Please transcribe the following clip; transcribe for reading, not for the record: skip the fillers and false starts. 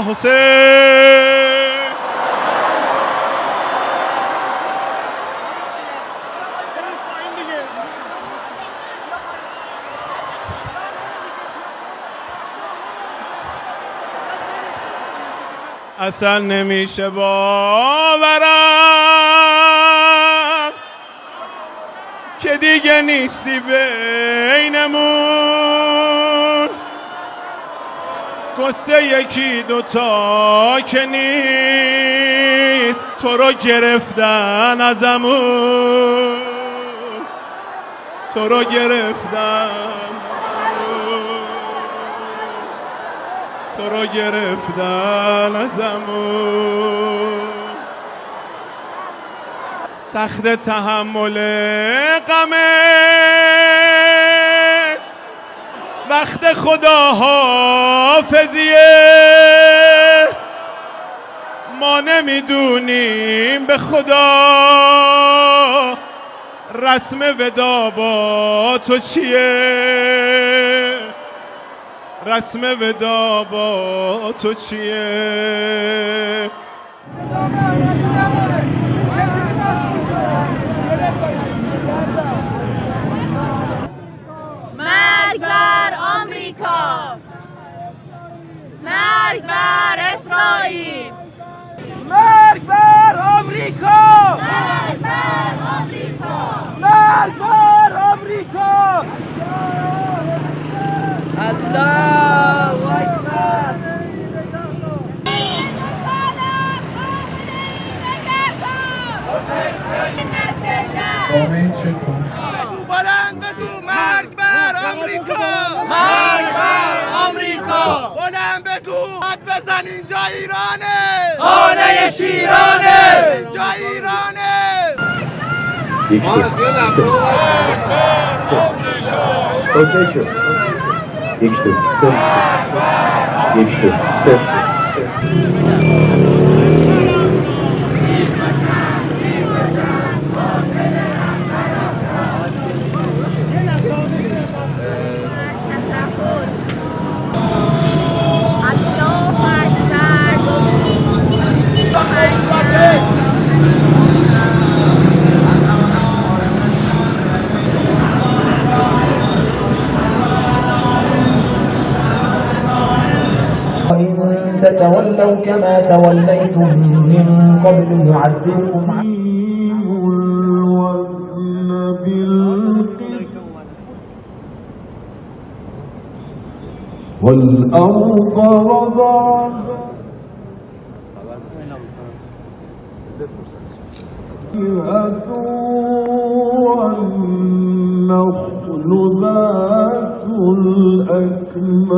حسین. اصلا نمیشه باورم که دیگه نیستی بینمون، قصه یکی دوتا که نیست، تو رو گرفتن ازمون، تو رو گرفتن، تو رو گرفتن ازمون. سخت تحمل غمت وقت خداحافظیه، ما نمیدونیم به خدا رسم ودا با تو چیه، رسم ودا با تو چیه. مرگ بر آمریکا، مرگ بر اسرائیل، مرگ بر آمریکا، مرگ بر آمریکا، مرگ بر آمریکا. الله اکبر. بلند بگو مرگ بر آمریکا، مرگ بر آمریکا. بلند بگو حد بزن اینجا ایرانه، خانه شیرانه، اینجا ایرانه. وإن تتولوا كما توليتم من قبل يعذبكم الوزن بالقسط والأرض وضعها والنخل ذات الأكمام